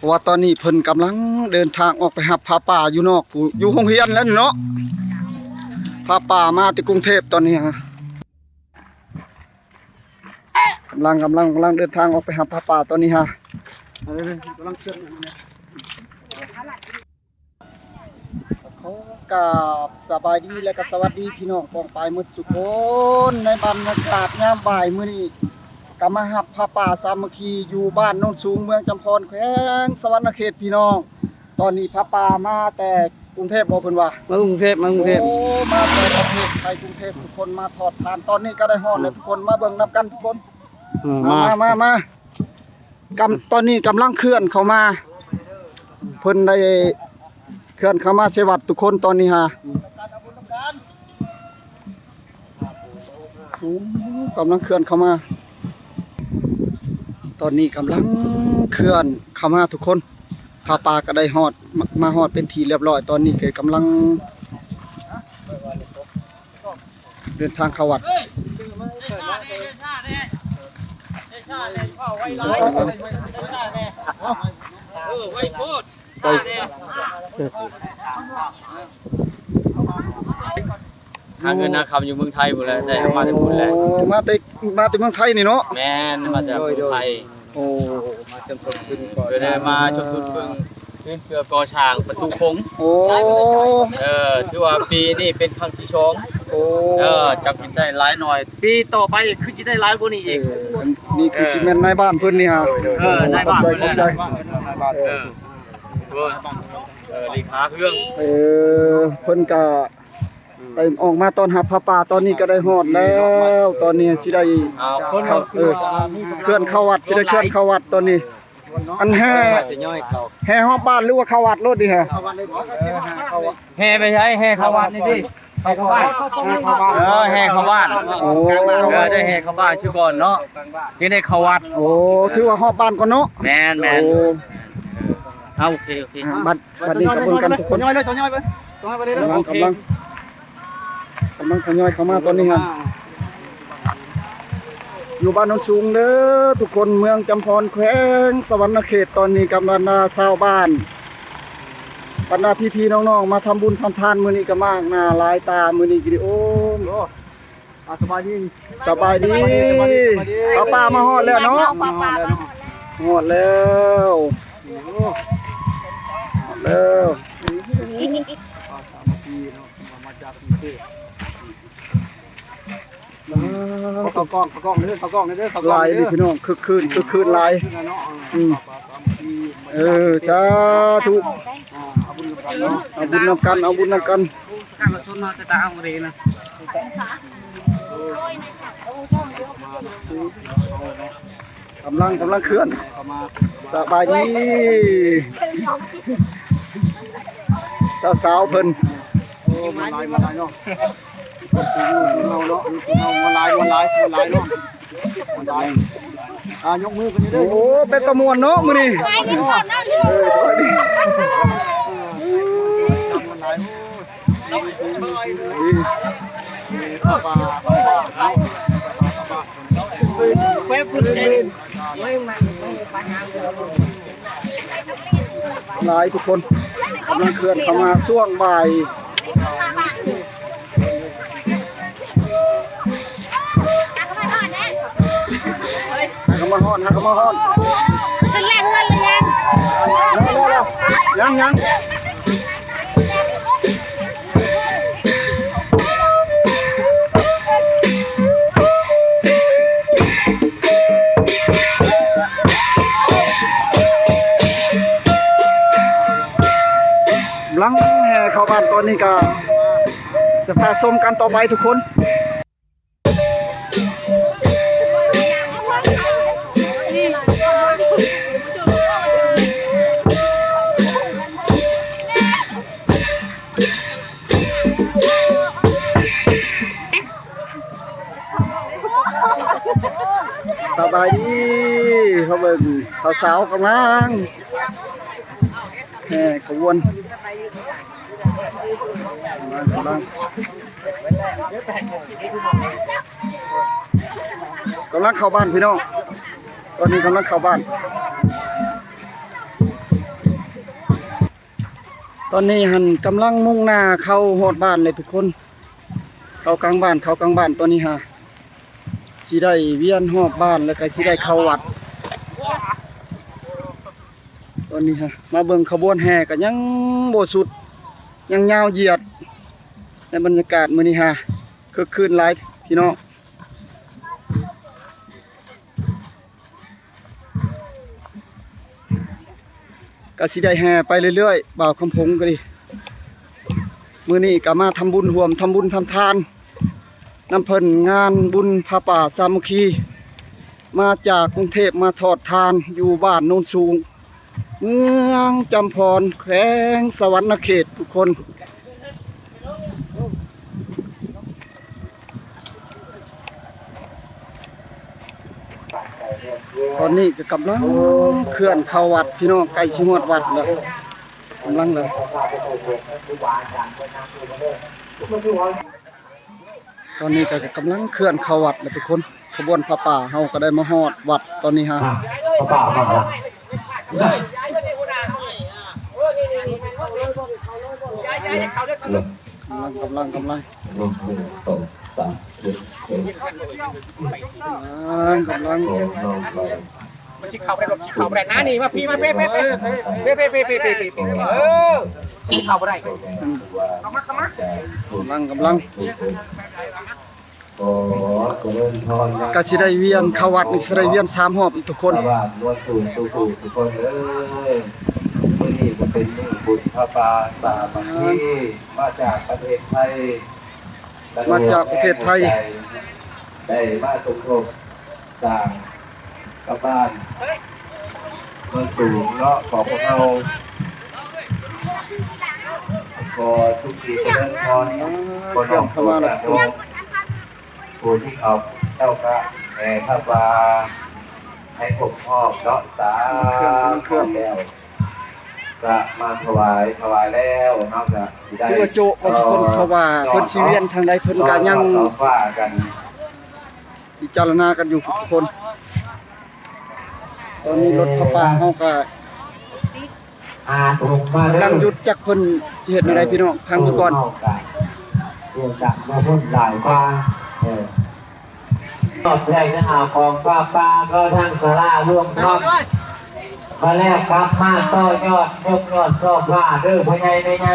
ราะว่าตอนนี้เพิ่นกำลังเดินทางออกไปหาผ้าป่าอยู่นอกอยู่โรงเรียนแล้วเนาะผ้าป่ามาที่กรุงเทพตอนนี้ฮะกำลังเดินทางออกไปหาผ้าป่าตอนนี้ฮะกำลังเคลื่อนขอกราบสบายดีและก็สวัสดีพี่น้องกองปลายมืดสุขคนในบรรยากาศยามบ่ายมื้อนี้ก็มาหับผ้าป่าสามัคคีอยู่บ้านโนนสูงเมืองจำพรแขวงสวรรณเขตพี่น้องตอนนี้ผ้าป่ามาแต่กรุงเทพบ่เพิ่นว่ามากรุงเทพโอ้มาแต่ประเทศไทยกรุงเทพทุกคนมาทอดทานตอนนี้ก็ได้ฮอดแล้วทุกคนมาเบิ่งนับกันทุกคนมากำตอนนี้กำลังเคลื่อนเข้ามาเพิ่นได้เคลื่อนเข้ามาเสวัสดิ์ทุกคนตอนนี้ฮะกำลังเคลื่อนเข้ามาตอนนี้กำลังเคลื่อนเข้ามาทุกคนผ้าป่าก็ได้ฮอดมาฮอดเป็นทีเรียบร้อยตอนนี้ก็กำลังเดินทางเข้าวัดหาเงินหาคำอยู่เมืองไทยหมดเลยได้มาจากพุ่นแล้วมาแต่เมืองไทยนี่เนาะแม่นมาจากเมืองไทยโอ้มาจำทุนขึ้นก่อนได้มาชมทุนเพิ่งเพื่อก่อสร้างประตูโค้งโอ้ถือว่าปีนี้เป็นครั้งที่2โอ้จักกินได้หลายหน่อยปีต่อไปคือสิได้หลายกว่านี้อีกนี่คือซีเมนต์ในบ้านเพิ่นนี่ฮะในบ้านเพิ่นเข้าใจลีขาเครื่องเพิ่นก็ไปออกมาตอนหับผ้าป่าตอนนี้ก็ได้ฮอดแล้วตอนนี้สิได้เคลื่อนเข้าวัดสิได้เคลื่อนเข้าวัดตอนนี้อันแห่ฮอบบ้านหรือว่าเข้าวัดรถดิฮะแห่ไปใช้แห่เข้าวัดนี่ดิแห่เข้าบ้านแห่เข้าบ้านโอ้ได้แห่เข้าบ้านชื่อก่อนเนาะยังได้เข้าวัดโอ้ถือว่าฮอบบ้านก่อนเนาะแม่นโอเคบัดนี้ก็เบิ่งกันทุกคนย่อยเลยย่อยไปเลยกำลังทยอยเข้ามาตอนนี้ฮะอยู่บ้านโนนสูงเด้อทุกคนเมืองจำพรแขวงสวรรณเขตตอนนี้กำลังชาวบ้านบรรดาพี่ๆน้องๆมาทำบุญทำทานมื้อนี้ก็มากหน้าหลายตามื้อนี้กิริโอมสบายดีป้ามาฮอดแล้วเนาะฮอดแล้วเขากล้องเด้อลายนี่พี่น้องคึกคืนลายสาธุเอาบุญนำกันข้ามาชนมาจะตาเอาเรนะกำลังเคลื่อนสบายดีสาวเพิ่นมาลายเนาะเราเนาะมาลายเนาะยกมือกันเด้อโอ้เป็นตะมวนเนาะมื้อนี้สวัสดีหลายทุกคนกำลังเคลื่อนเข้ามาช่วงบ่ายเข้ามาฮ้อนขึ้นแรงเงินเลยยังหลังแห่เข้าบ้านตอนนี้ก็จะพาชมกันต่อไปทุกคนสบายดีเขาเบิ่งสาวๆกำลังแห่ขบวนกำลังเข้าบ้านพี่น้องตอนนี้กำลังเข้าบ้าน ตอนนี้หันกำลังมุ่งหน้าเข้าฮอดบ้านเลยทุกคน เข้ากลางบ้านตอนนี้ฮะสิได้เวียนรอบบ้านแล้วก็สิได้เข้าวัดตอนนี้ฮะมาเบิ่งขบวนแห่ก็ยังบ่สุดยังยาวเหยียดในบรรยากาศมื้อนี้ฮะคึกคืนหลายพี่น้องก็สิได้แห่ไปเรื่อยๆบ่าวคำพงก็ดิมื้อนี้ก็มาทำบุญร่วมทำบุญทำทานน้ำเพิ่นงานบุญพระป่าสามัคคีมาจากกรุงเทพมาทอดทานอยู่บ้านโนนสูงเมืองจำพรแขวงสวรรณเขตทุกคนตอนนี้ก็กำลังเคลื่อนเข้าวัดพี่น้องใกล้สิฮอดวัดแล้วกำลังเลยตอนนี้ก็กำลังเคลื่อนเข้าวัดแล้วทุกคนขบวนพระป่าเฮาก็ได้มาฮอดวัดตอนนี้ฮะพระป่ามาละกำลังกำลังมาชิคเขาไปรถชิคเขาไปนะนี่มาพี่มาเป๊ะเออชิคเขาไปได้เข้ามากำลังก็สิได้เวียนเข้าวัดนี่สิได้เวียน3รอบอีกทุกคนทุกคนเลยมื้อนี้จะเป็นมื้อบุญพระป่าสามัคคีมาจากประเทศไทยได้มาสมทบสร้างกับบ้านเมืองสูงเนาะของพวกเราขอทุกทีเจริญพรบนองค์พระบาทผู้ที่เอาเจ้าพระแห่พระบาให้ผมมอบเนาะสาธุแล้วก็มาถวายแล้วนอกจากได้คือว่าโจก็ทุกคนเพราะว่าเพิ่นสิเวียนทางใดเพิ่นก็ยังพิจารณากันอยู่ทุกคนตอนนี้รถพระป่าเฮาก็นั่งหยุดจักเพิ่นสิเฮ็ดอะไรพี่น้องพังอยู่ก่อนเรื่องจักมาพูดหลายว่าตอบแรกนะหาของป้าก็ทั้งสาราร่วมน้อมมาแลกครับมาต่อยอดยกยอดชอบว่าเด้อพ่อใหญ่ในไง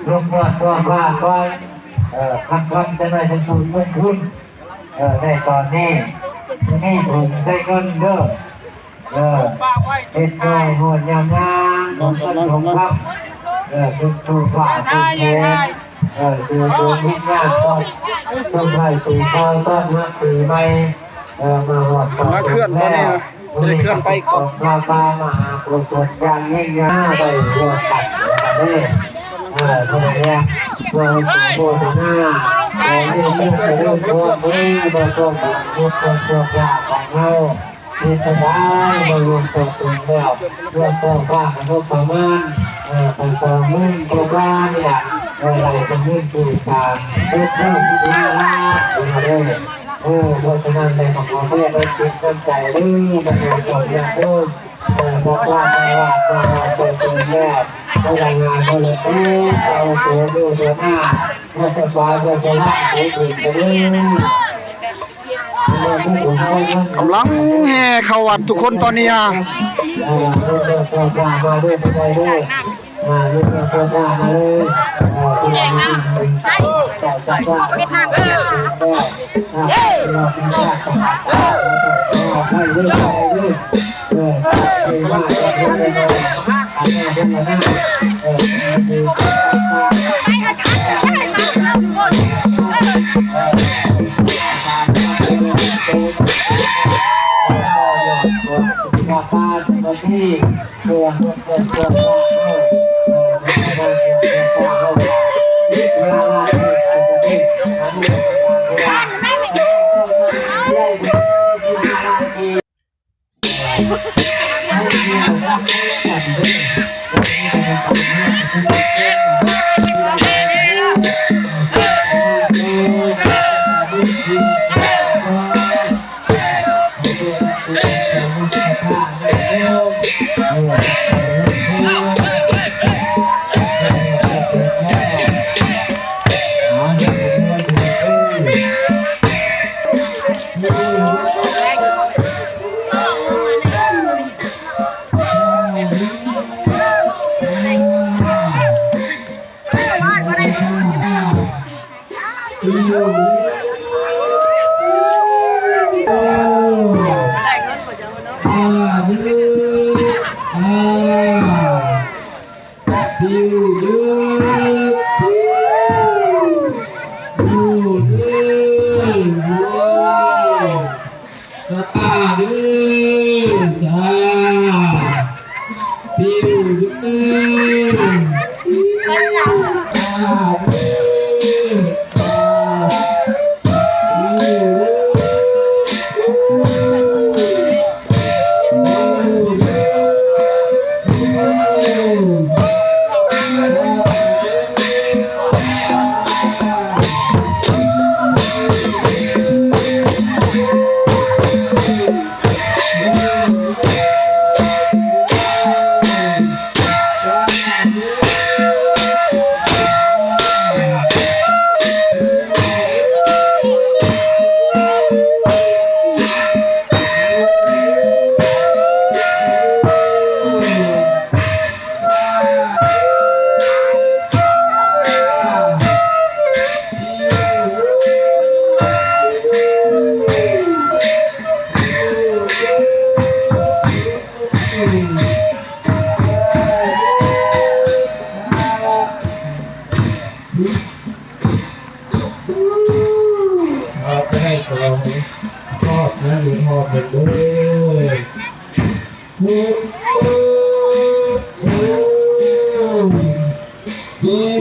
ยกยอดชอบว่าก็คันจะได้เป็นทุนเงินทุนในตอนนี้นี่ผมได้เงินเด้อเป็นน้อยหัวยามงานของครับเป็นตัวฝ่าตัวแทนตัวที่งานต้องให้ตีคอยต้อนรับปีใหม่มาหอดมาเคลื่อนตอนนี้สิเคลื่อนไปก่อนมาปามหาประสบการณ์ยิ่งใหญ่ได้หัวตัดเลยทำไมเนี่ยเราโบราณเราไม่ใช่เรื่องโบราณเราต้องการพูดตัวยากของเราที่สบายเรารวมตัวกันแล้วเรื่องตัวบ้านเราประมาณตัวมึงตัวบ้านเนี่ยเราจะมุ่งสู่การเพิ่มที่น่ารักมาเลยเพราะฉะนั้นในของเราเนี่ยเราคิดกันใจเรื่องมันเป็นตัวอย่างเพิ่มบอกว่าตัวตรงแรกเรารายงานเขาเลยเราตัวดูตัวหน้าเราจะฟ้าจะล่างตัวอื่นไปเรื่อยกำลังแห่เข้าวัดทุกคนตอนนี้มาด้วยไปด้วยมาด้วยมาเลยใหญ่นะใช่เก็บทางที่ตัว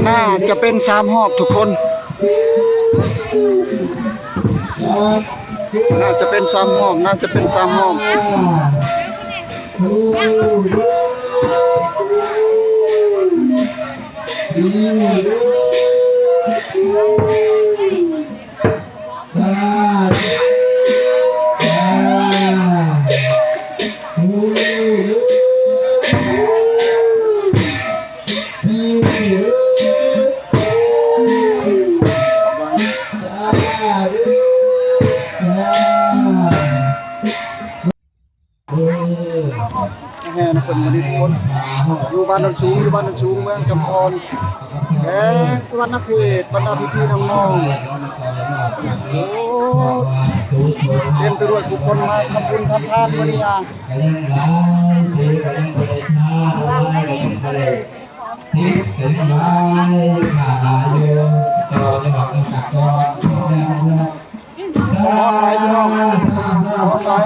น่าจะเป็น3หอบทุกคนน่าจะเป็น3หอบน่าจะเป็น3หอบแห่นะเพิ่นมาทุกคนอยู่บ้านโนนสูงเมืองกำพรแขวงสวรรณเขตบรรดาพี่ๆน้องๆโอ้เต็มไปด้วยผู้คนมาทำบุญทำทานมื้อนี้อ่ะฮอดหลายพี่น้องฮอดหลาย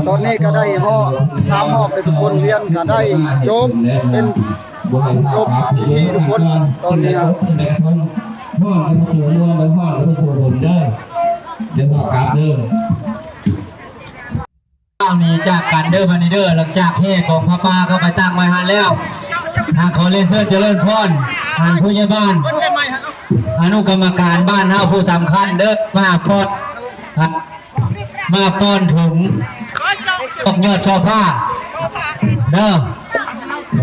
ตอนนี้ก็ได้ห่อ3หอบเลยทุกคนเรียนก็ได้จบเป็นจบพิธีทุกคนตอนนี้ครับพ่อกันสู่เมืองพ่อกันสู่ผมได้เดี๋ยวบอกครับเด้อข้าวนี้จากกันเด้อบันเด้อหลังจากเทของพระป่าเข้าไปตั้งไว้หันแล้วทางขอเรียนเชิญเจริญพรทางผู้ใหญ่บ้านอนุกรรมการบ้านเฮาผู้สำคัญเด้อมาป้อนถึงตกยอดช่อผ้าเด้อ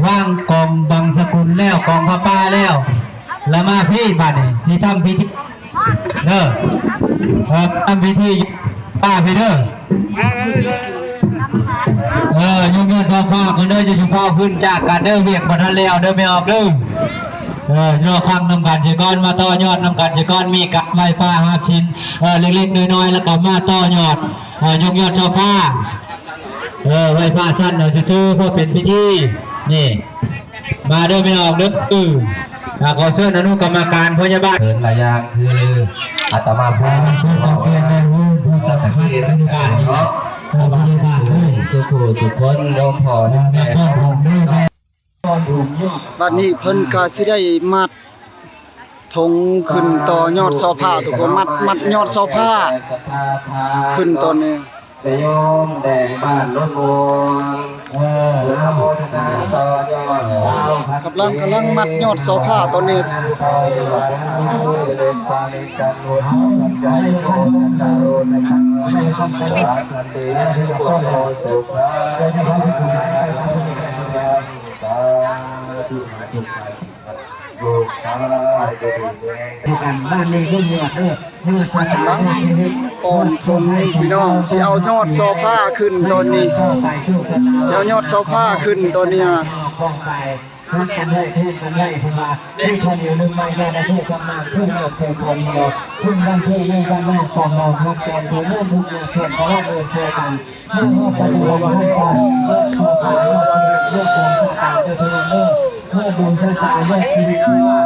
ว่างกองบังสกุลแล้วกองพระป่าแล้วแล้วมาพี่บัดนี้ที่ทำพิธีเด้อทำพิธีป้าพี่เด้อยุ่งยอดช่อผ้าคนเด้อจะชุบผ้าขึ้นจากการเด้อเวียกบัดนั้นแล้วเด้อไม่ออกเด้อยอดครั้งนำกันเจก้อนมาต่อยอดนำกันเจก้อนมีกับไฟฟ้า5 ชิ้นเล็กๆน้อยๆแล้วก็มาต่อยอดยกยอดช่อผ้าไฟฟ้าสั้นเราจะชื่อพวกเป็นพิธีนี่มาเด้อไม่ออกเด้อขอเชิญอนุกรรมการพยาบาลเกิดหลายอย่างคืออาตมาพระผู้ต้องเกียรติผู้สังเกตบรรยากาศเนาะบรรยากาศเลยสุขุสุขคนโยมพอนะบัดนี้เพิ่นก็สิได้มัดธงขึ้นต่อยอดเสาผ้าทุกคนมัดยอดเสาผ้าขึ้นตอนนี้ จะโยมแดงบ้านรถบัวน้ำโมทนาต่อยอดกำลังมัดยอดโซฟาตอนนี้บ้านนี้ก็เงียบเด้อเมื่อสัก กำลังป้อนทงพี่น้องสิเอายอดโซฟาขึ้นตอนนี้สิเอายอดโซฟาขึ้นตอนนี้ ป้องไปขึ้นกันได้ขึ้นกันได้ขึ้นมาที่คนอยู่ลืมไม่ได้ได้ที่คนมาขึ้นเราเคยคนเดียวขึ้นกันที่นี่กันได้ฟองเราทุกแกนทุกเรื่องทุกอย่างเกิดเพราะว่าเดินเจอกันเรื่องนี้สะดวกให้กันเรื่องของการเรื่องของการเรื่องของเรื่องบุญเรื่องการเรื่องชีวิตว่า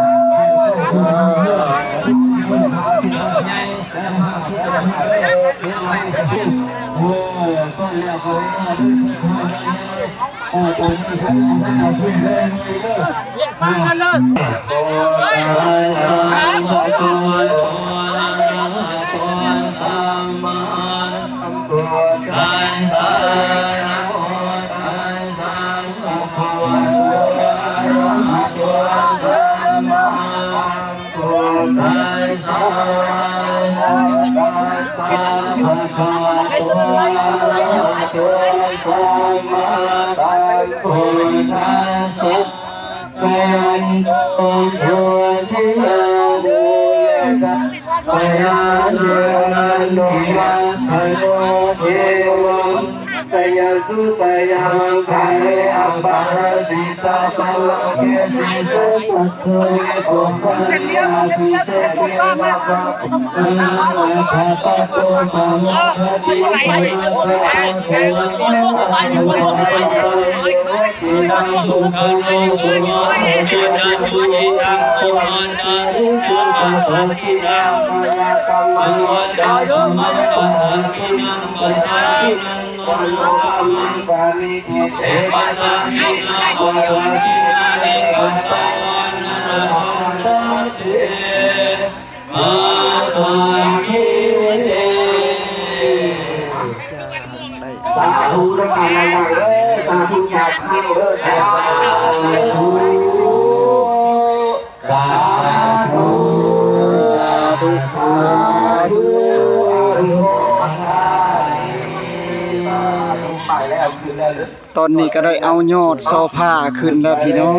ตอนนี้ก็ได้เอายอดโซฟาขึ้นแล้วพี่น้อ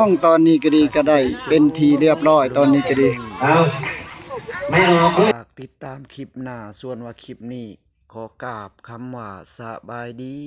งตอนนี้ก็ดีก็ได้เป็นทีเรียบร้อยตอนนี้ก็ดีฝากติดตามคลิปหน้าส่วนว่าคลิปนี้ขอกราบคำว่าสบายดี